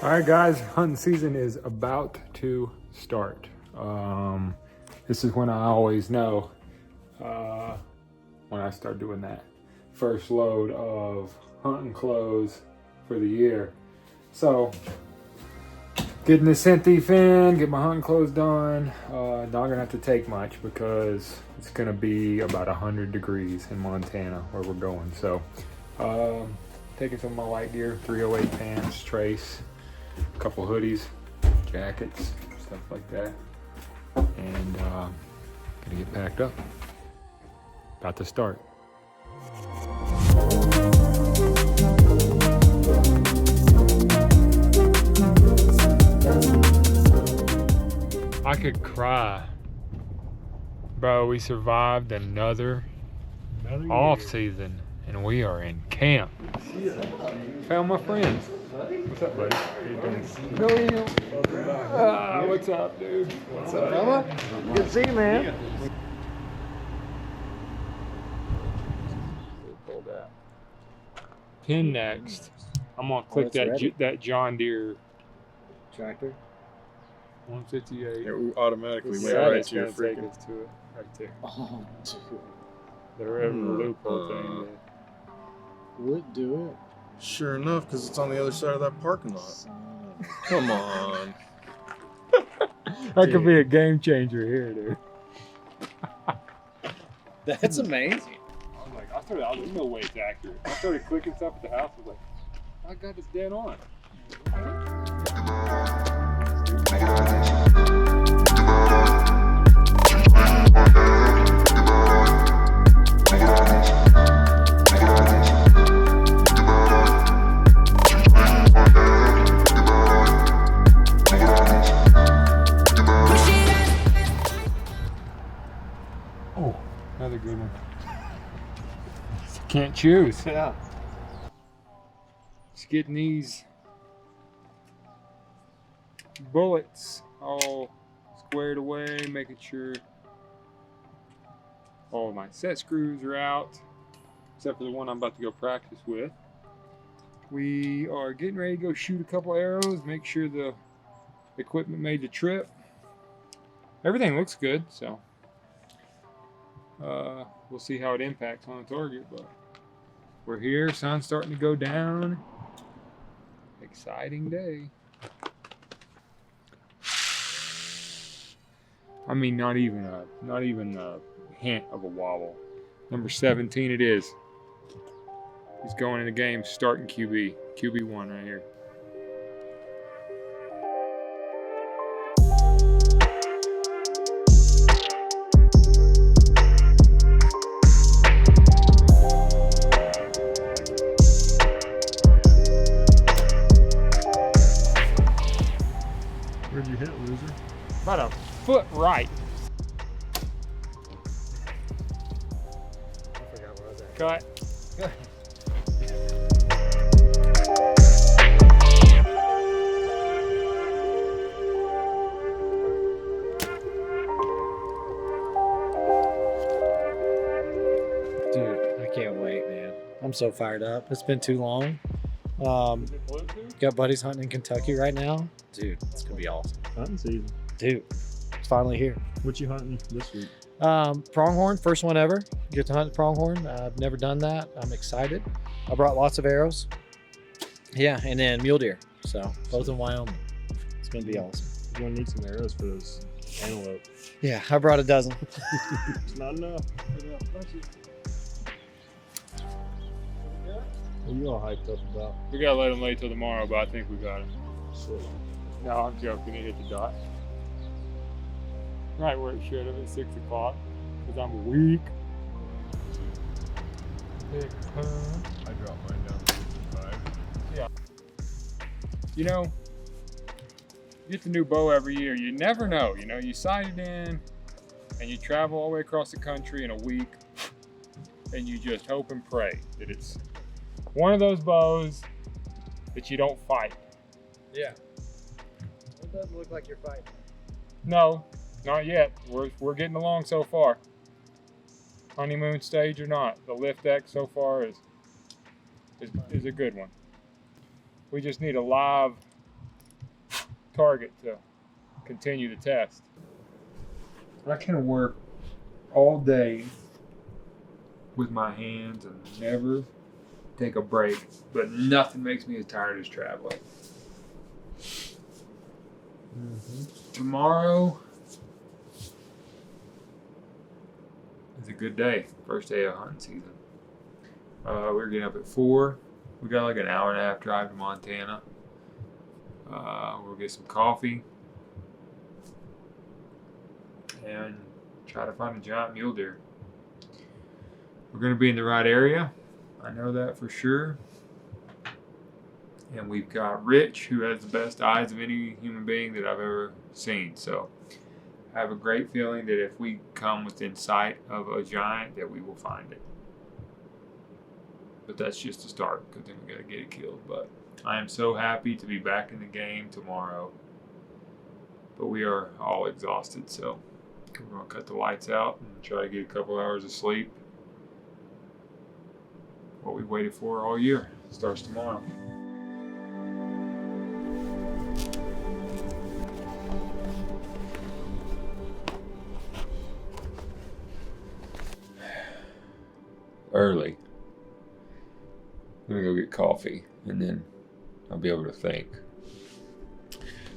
All right, guys, hunting season is about to start. This is when I always know when I start doing that first load of hunting clothes for the year. So, getting this scent thief in, get my hunting clothes done. Not gonna have to take much because it's gonna be about 100 degrees in Montana where we're going. So, taking some of my light gear, 308 pants, trace, a couple hoodies, jackets, stuff like that, and gonna get packed up. About to start. I could cry. Bro, we survived another off season and we are in camp. Found my friends. What's up, buddy? How you doing? What's up, dude? What's up, fella? Good to see you, man. Pull that. Pin next. I'm gonna click that John Deere Tractor. 158. It automatically went Yeah, right that's to your gonna take freaking. us to it right there. Oh, dude. The river loophole thing. Would do it. Sure enough, because it's on the other side of that parking lot. Son of a- Come on. That could be a game changer here, dude. That's amazing. I was like, there's no way it's accurate. I started clicking stuff at the house. I was like, I got this dead on. Oh, another good one. Can't choose. Yeah. Just getting these bullets all squared away, making sure all of my set screws are out, except for the one I'm about to go practice with. We are getting ready to go shoot a couple arrows, make sure the equipment made the trip. Everything looks good, so we'll see how it impacts on the target, but we're here, sun's starting to go down. Exciting day. I mean, not even a hint of a wobble. Number 17 it is. He's going in the game starting QB. QB1 right here. Where'd you hit, loser? About a foot right. I forgot where I was at. Cut. Dude, I can't wait, man. I'm so fired up. It's been too long. Got buddies hunting in Kentucky right now. Dude, it's gonna be awesome. Hunting season. Dude, it's finally here. What you hunting this week? Pronghorn, first one ever. Get to hunt pronghorn. I've never done that. I'm excited. I brought lots of arrows. Yeah, and then mule deer. So both in Wyoming. It's gonna be awesome. You're gonna need some arrows for those antelope. Yeah, I brought a dozen. It's not enough. What are you all hyped up about? We gotta let him lay till tomorrow, but I think we got him. Shit. No, I'm joking. It hit the dot. Right where it should have at 6 o'clock. Because I'm weak. Pick her. I dropped mine down to 55. You know, you get the new bow every year. You never know. You know, you sight it in and you travel all the way across the country in a week and you just hope and pray that it's one of those bows that you don't fight. Yeah. It doesn't look like you're fighting. No, not yet. We're getting along so far. Honeymoon stage or not, the lift deck so far is a good one. We just need a live target to continue the test. I can work all day with my hands and never take a break, but nothing makes me as tired as traveling. Tomorrow is a good day. First day of hunting season. We're getting up at 4. We got like an hour and a half drive to Montana. We'll get some coffee and try to find a giant mule deer. We're going to be in the right area. I know that for sure. And we've got Rich, who has the best eyes of any human being that I've ever seen. So I have a great feeling that if we come within sight of a giant, that we will find it. But that's just a start, because then we got to get it killed. But I am so happy to be back in the game tomorrow. But we are all exhausted, so we're going to cut the lights out and try to get a couple hours of sleep. What we waited for all year starts tomorrow. Early. I'm gonna go get coffee and then I'll be able to think.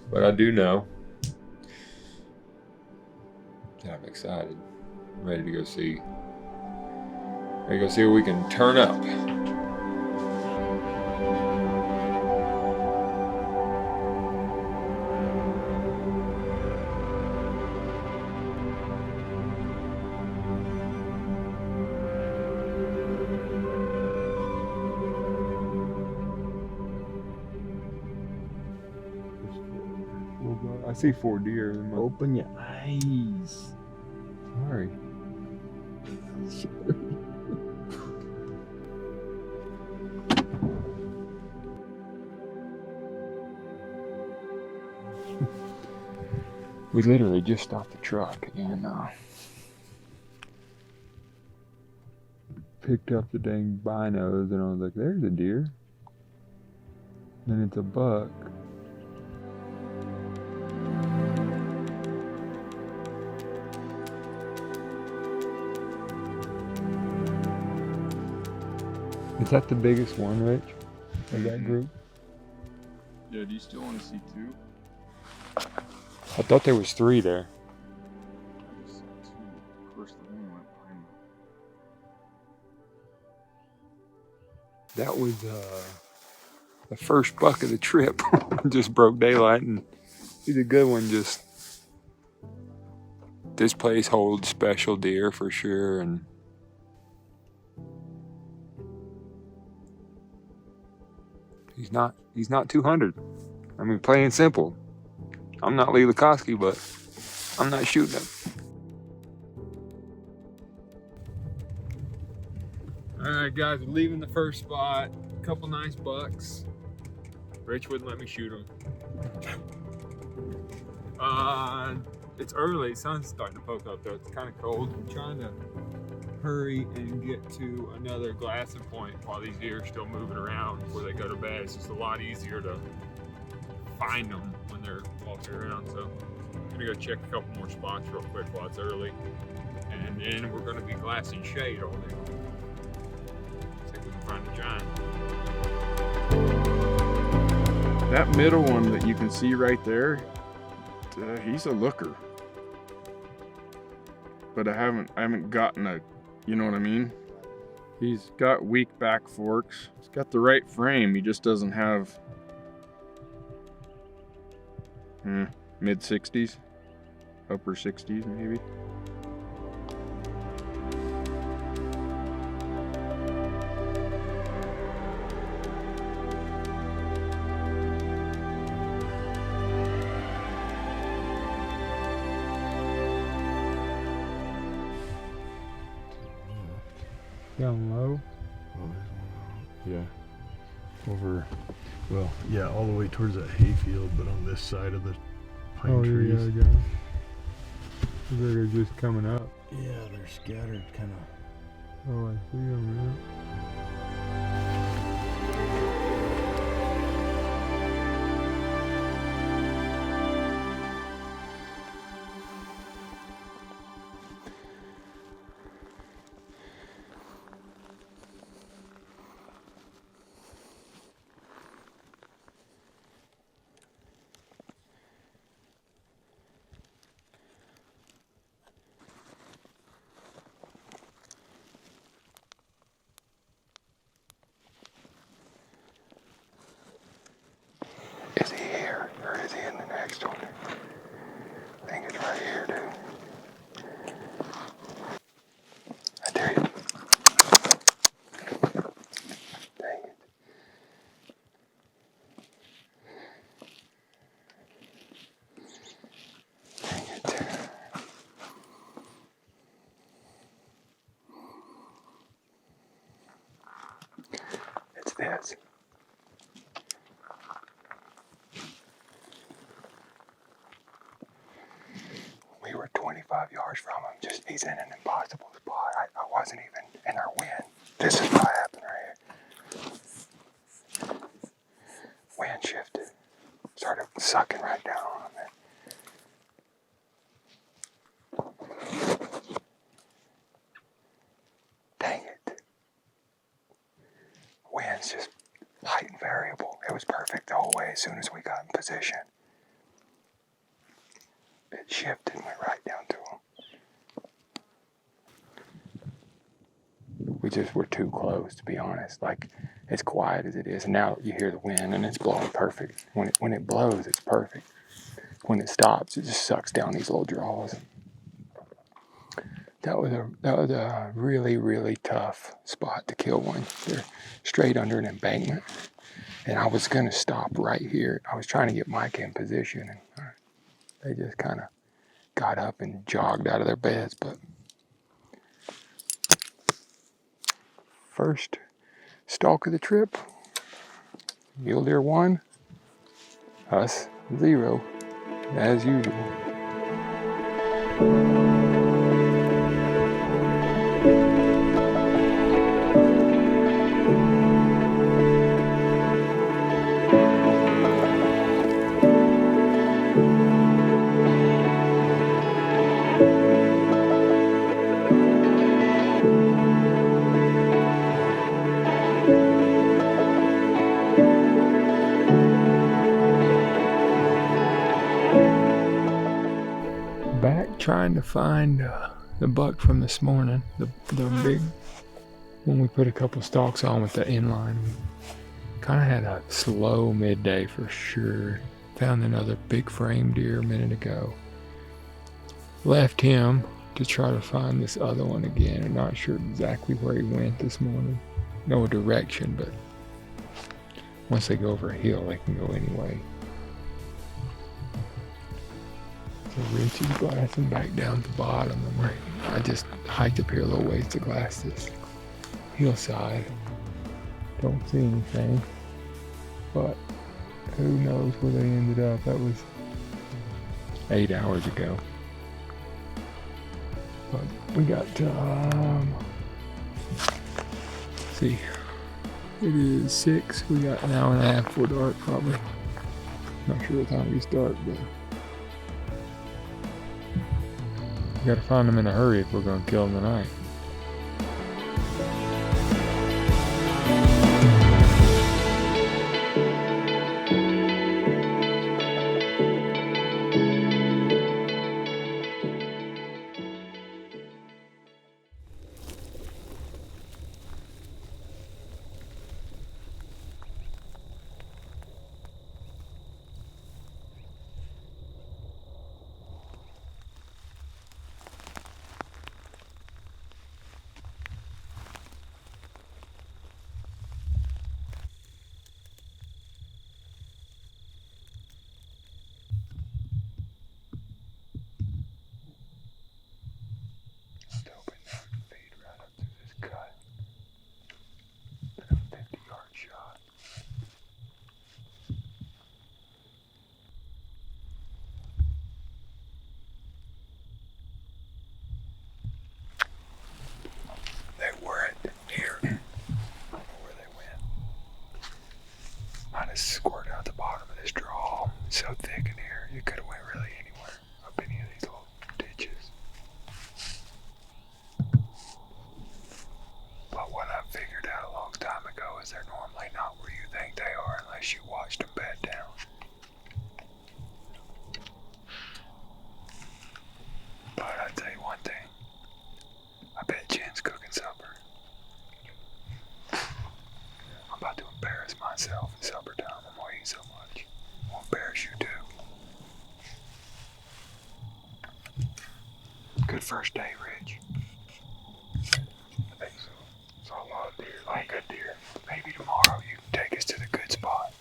But I do know that I'm excited. I'm ready to go see what we can turn up. I see 4 deer. Open your eyes. Sorry. We literally just stopped the truck and picked up the dang binos, and I was like, there's a deer. And it's a buck. Is that the biggest one, Rich? Of that group? Yeah, do you still want to see 2? I thought there was 3 there. I just saw 2. Of course, the one went behind me. That was the first buck of the trip. Just broke daylight, and he's a good one. Just this place holds special deer for sure, and he's not 200. I mean, plain simple. I'm not Lee Lukoski, but I'm not shooting him. All right, guys, we're leaving the first spot. A couple nice bucks. Rich wouldn't let me shoot them. It's early. Sun's starting to poke up, though. It's kind of cold. I'm trying to hurry and get to another glassing point while these deer are still moving around before they go to bed. It's just a lot easier to find them when they're walking around. So I'm gonna go check a couple more spots real quick while it's early, and then we're gonna be glassing shade all day. See if we can find a giant. That middle one that you can see right there, he's a looker. But I haven't gotten a, you know what I mean? He's got weak back forks. He's got the right frame. He just doesn't have mid 60s, upper 60s maybe. Down low? Yeah. Over, well, yeah, all the way towards that hayfield, but on this side of the pine trees. Yeah. They're just coming up. Yeah, they're scattered kind of. Oh, I see them, yeah. is. We were 25 yards from him. He's in an impossible spot. I wasn't even in our wind. This is what happened right here. Wind shifted. Started sucking right down on him. Dang it. Wind's just height and variable. It was perfect the whole way as soon as we got in position. It shifted and went right down to him. We just were too close, to be honest. Like, as quiet as it is, and now you hear the wind and it's blowing perfect. When it blows, it's perfect. When it stops, it just sucks down these little draws. That was a really, really tough spot to kill one. They're straight under an embankment, and I was gonna stop right here. I was trying to get Micah in position, and they just kind of got up and jogged out of their beds. But first stalk of the trip, mule deer 1, us 0, as usual. Back trying to find the buck from this morning, the big one we put a couple stalks on with the inline. Kind of had a slow midday for sure. Found another big frame deer a minute ago. Left him to try to find this other one again. I'm not sure exactly where he went this morning. No direction, but once they go over a hill, they can go anyway. So Rich is glassing back down at the bottom, and I just hiked up here a little ways to glass this hillside. Don't see anything, but who knows where they ended up. That was 8 hours ago. But we got see, it is 6. We got an hour and a half before dark, probably. Not sure what time we start, but we gotta find them in a hurry if we're gonna kill them tonight. Squirt out the bottom of this draw. It's so thick in here, you could have went really anywhere up any of these little ditches. But what I figured out a long time ago is they're normally not where you think they are unless you watched them bed down. But I'll tell you one thing. I bet Jen's cooking supper. I'm about to embarrass myself in supper time. I'm gonna eat so much. I'll embarrass you too. Good first day, Rich. I think so. Saw a lot of deer, like good deer. Maybe tomorrow you can take us to the good spot.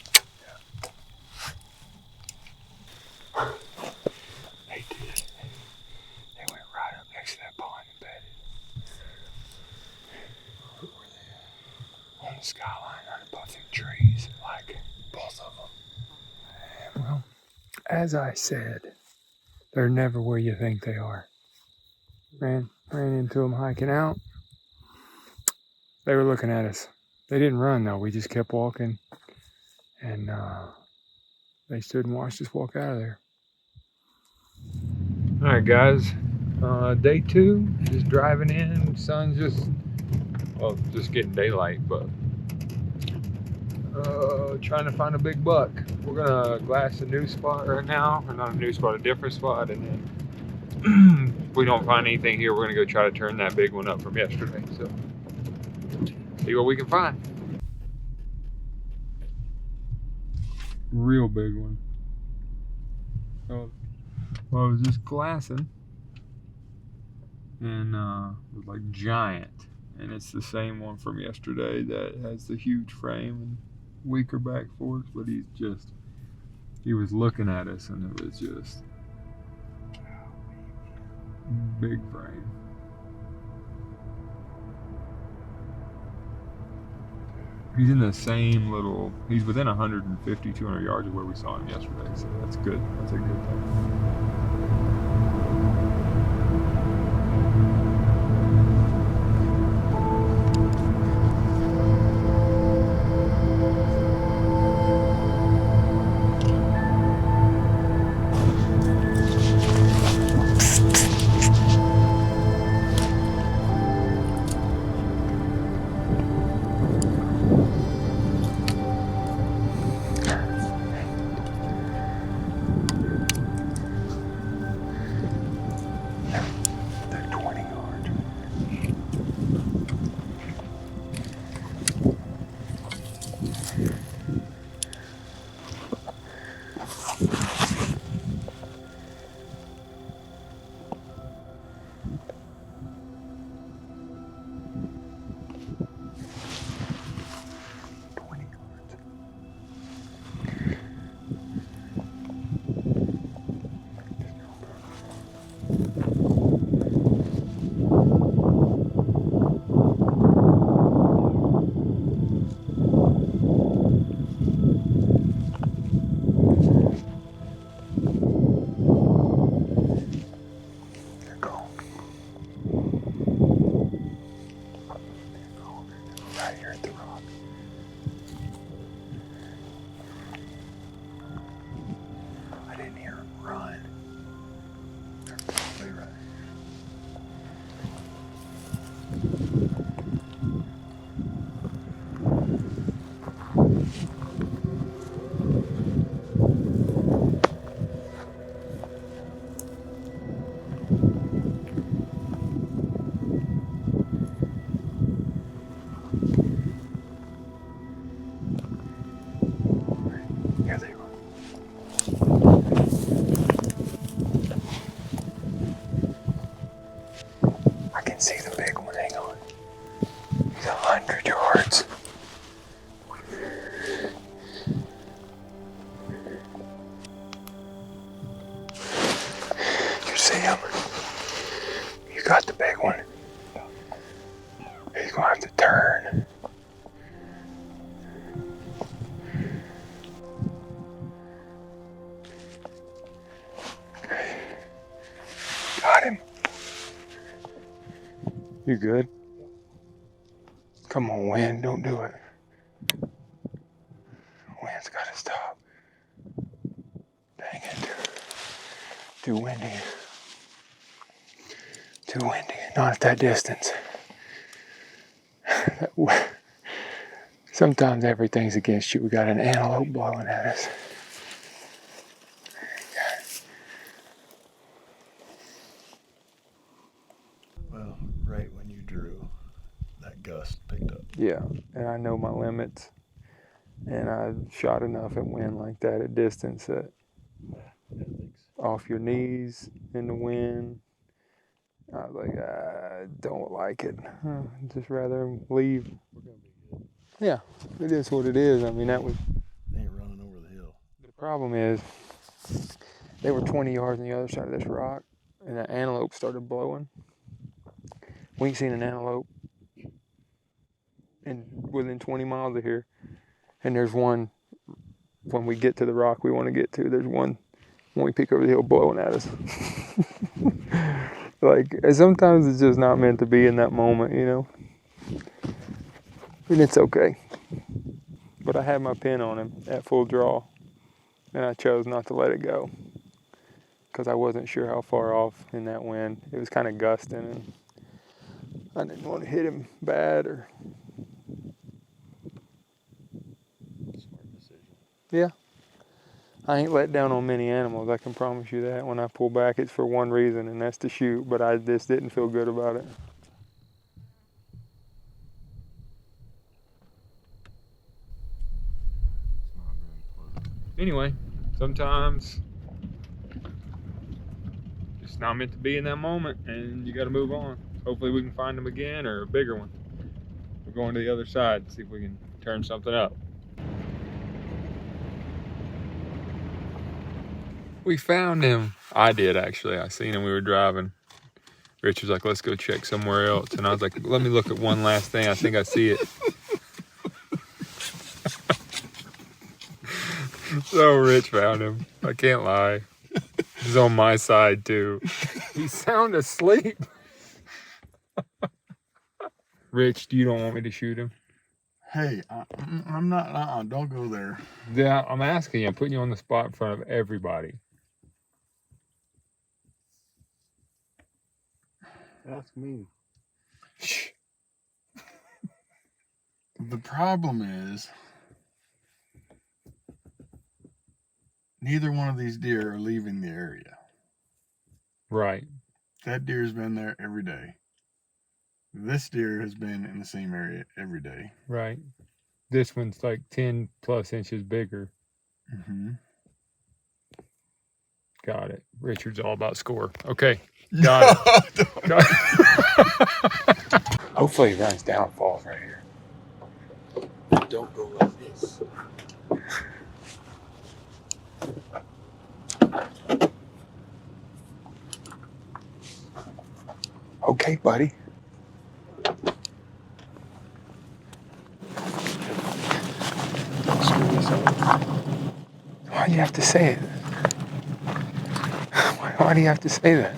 Yeah. They did. They went right up next to that pond and bedded. Where were they at? On the skyline, right above. Buzzing trees, like both of them. Well, as I said, they're never where you think they are. Ran into them hiking out. They were looking at us. They didn't run though. We just kept walking, and they stood and watched us walk out of there. All right, guys. Day 2, just driving in. Sun's just getting daylight, but trying to find a big buck. We're gonna glass a new spot right now, or not a new spot, a different spot, and then if we don't find anything here, we're gonna go try to turn that big one up from yesterday. So see what we can find. Real big one. Oh, well, I was just glassing, and it was like giant, and it's the same one from yesterday that has the huge frame and weaker back forks, but he was looking at us, and it was just big frame. He's in the same he's within 150, 200 yards of where we saw him yesterday, so that's good. That's a good thing. See the big one, hang on. He's 100 yards. You see him? You got the big one. He's gonna have to turn. Okay. Got him. You good? Come on, wind, don't do it. Wind's gotta stop. Dang it. Too windy. Too windy. Not at that distance. Sometimes everything's against you. We got an antelope blowing at us. Well, right when you drew, that gust picked up. Yeah, and I know my limits, and I shot enough at wind like that at distance that off your knees in the wind, I was like, I don't like it. I'd just rather leave. We're gonna be good. Yeah, it is what it is. I mean, that was They ain't running over the hill. the problem. Is they were 20 yards on the other side of this rock, and the antelope started blowing. We ain't seen an antelope within 20 miles of here. And there's one, when we get to the rock we want to get to, there's one when we peek over the hill blowing at us. Like, sometimes it's just not meant to be in that moment, you know? And it's okay. But I had my pin on him at full draw, and I chose not to let it go because I wasn't sure how far off in that wind. It was kind of gusting, and I didn't want to hit him bad or... Smart decision. Yeah. I ain't let down on many animals, I can promise you that. When I pull back, it's for one reason, and that's to shoot, but I just didn't feel good about it. It's not very pleasant. Anyway, sometimes it's not meant to be in that moment, and you got to move on. Hopefully we can find them again, or a bigger one. We're going to the other side to see if we can turn something up. We found him. I did, actually. I seen him. We were driving. Rich was like, let's go check somewhere else. And I was like, let me look at one last thing. I think I see it. So Rich found him. I can't lie. He's on my side, too. He's sound asleep. Rich, you don't want me to shoot him? Hey, I'm not. Don't go there. Yeah, I'm asking you. I'm putting you on the spot in front of everybody. Ask me. Shh. The problem is, neither one of these deer are leaving the area. Right. That deer's been there every day. This deer has been in the same area every day. Right. This one's like 10 plus inches bigger. Mm-hmm. Got it. Richard's all about score. Okay. Got it. Got it. Hopefully it runs down and falls right here. Don't go like this. Okay, buddy. Why do you have to say it? Why do you have to say that?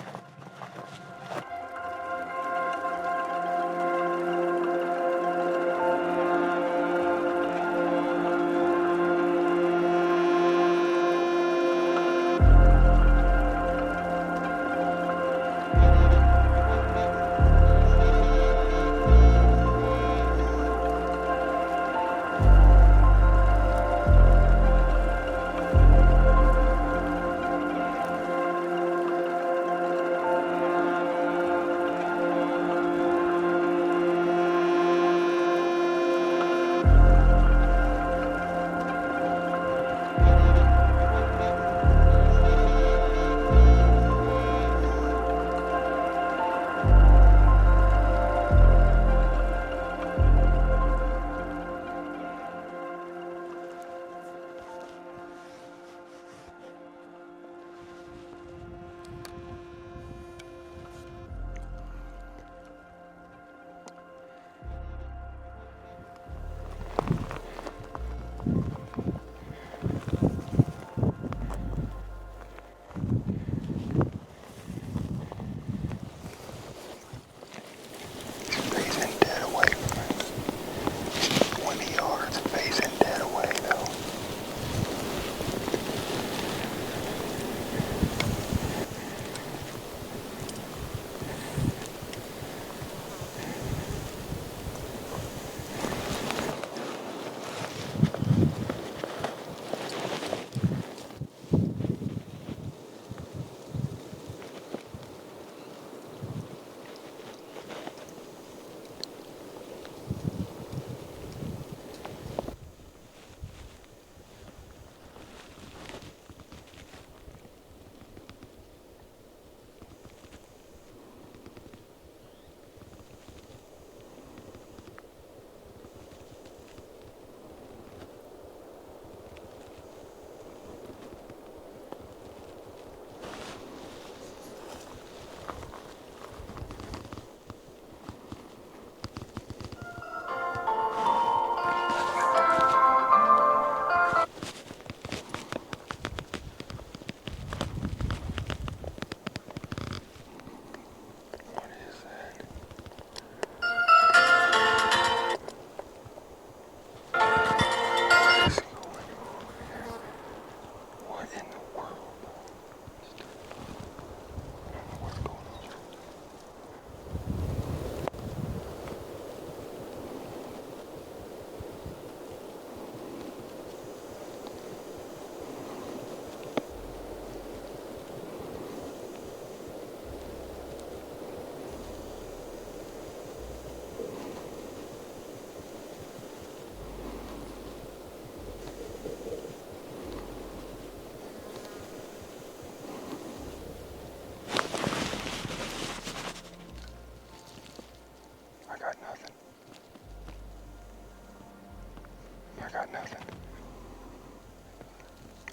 I got nothing.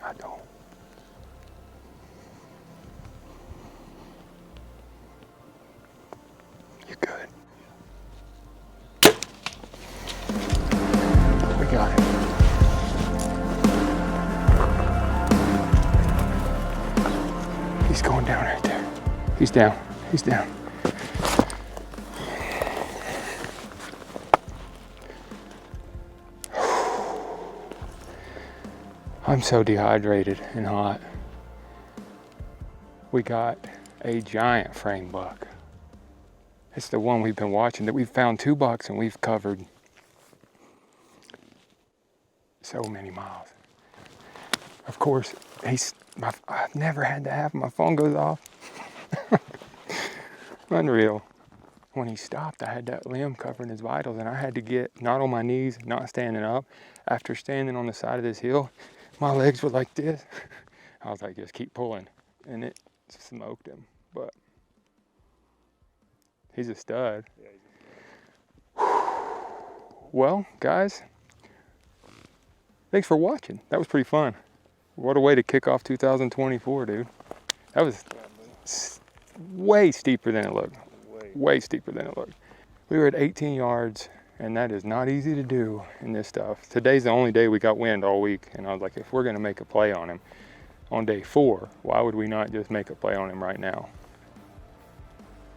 I don't. You good? We got it. He's going down right there. He's down. He's down. I'm so dehydrated and hot. We got a giant frame buck. It's the one we've been watching. That we've found 2 bucks and we've covered so many miles. Of course, I've never had to have my phone goes off. Unreal. When he stopped, I had that limb covering his vitals, and I had to get not on my knees, not standing up. After standing on the side of this hill, my legs were like this. I was like, just keep pulling, and it smoked him. But he's a stud. Well, guys, thanks for watching. That was pretty fun. What a way to kick off 2024, dude. That was way steeper than it looked. Way steeper than it looked. We were at 18 yards, and that is not easy to do in this stuff. Today's the only day we got wind all week, and I was like, if we're gonna make a play on him on day 4, why would we not just make a play on him right now?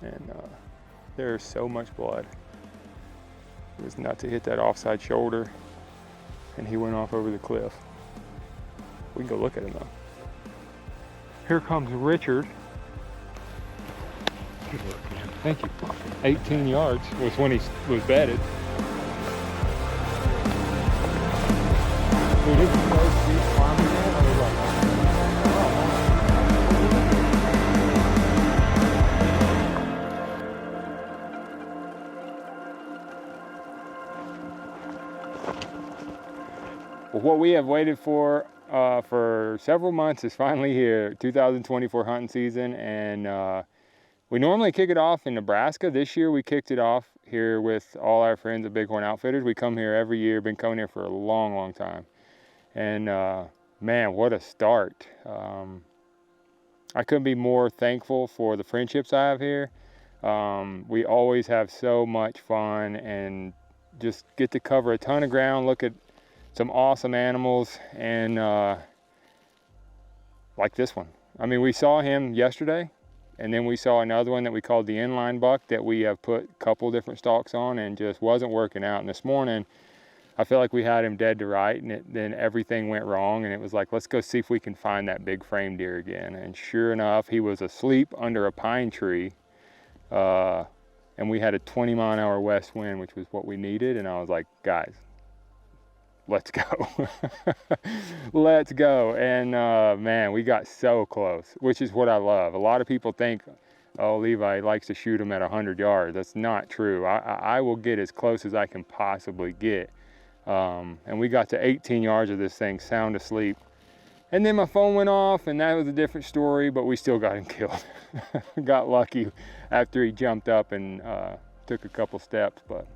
And there's so much blood. It was nuts to hit that offside shoulder, and he went off over the cliff. We can go look at him though. Here comes Richard. Good work, man. Thank you. 18 yards was when he was bedded. Dude, this is so steep climbing that. I was like, well, what we have waited for several months is finally here. 2024 hunting season, and we normally kick it off in Nebraska. This year we kicked it off here with all our friends at Bighorn Outfitters. We come here every year, been coming here for a long, long time. And man, what a start. I couldn't be more thankful for the friendships I have here. We always have so much fun and just get to cover a ton of ground, look at some awesome animals, and like this one. I mean, we saw him yesterday, and then we saw another one that we called the inline buck that we have put a couple different stalks on and just wasn't working out. And this morning, I feel like we had him dead to right, and then everything went wrong, and it was like, let's go see if we can find that big frame deer again. And sure enough, he was asleep under a pine tree, and we had a 20-mile-an-hour west wind, which was what we needed. And I was like, guys, let's go. Let's go. And man, we got so close, which is what I love. A lot of people think, oh, Levi likes to shoot them at 100 yards. That's not true. I will get as close as I can possibly get. And we got to 18 yards of this thing sound asleep. And then my phone went off, and that was a different story, but we still got him killed. Got lucky after he jumped up and took a couple steps, but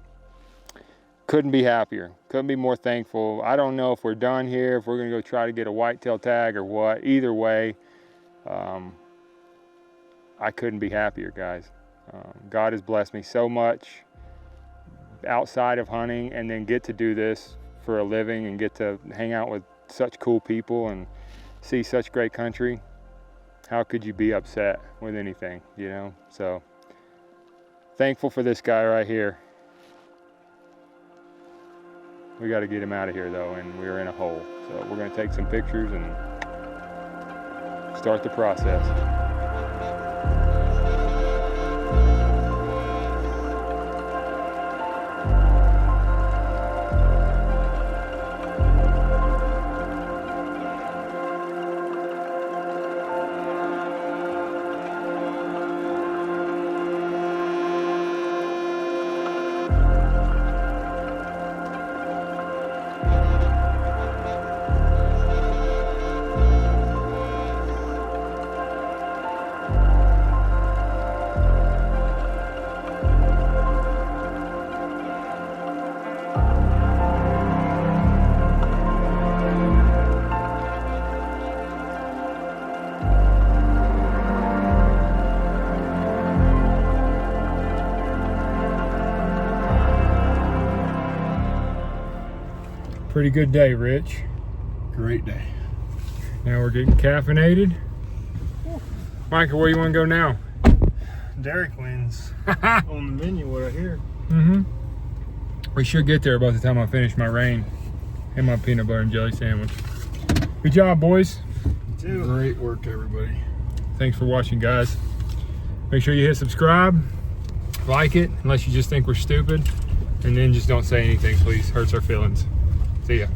couldn't be happier. Couldn't be more thankful. I don't know if we're done here, if we're gonna go try to get a whitetail tag or what. Either way, I couldn't be happier, guys. God has blessed me so much outside of hunting, and then get to do this for a living and get to hang out with such cool people and see such great country. How could you be upset with anything, you know? So thankful for this guy right here. We got to get him out of here though, and we're in a hole. So we're going to take some pictures and start the process. Pretty good day, Rich. Great day. Now we're getting caffeinated. Michael, where you want to go now? Dairy Queen's on the menu, what I hear. Mm-hmm. We should get there by the time I finish my rain and my peanut butter and jelly sandwich. Good job, boys. Great work, everybody. Thanks for watching, guys. Make sure you hit subscribe, like it, unless you just think we're stupid, and then just don't say anything, please. Hurts our feelings. See ya.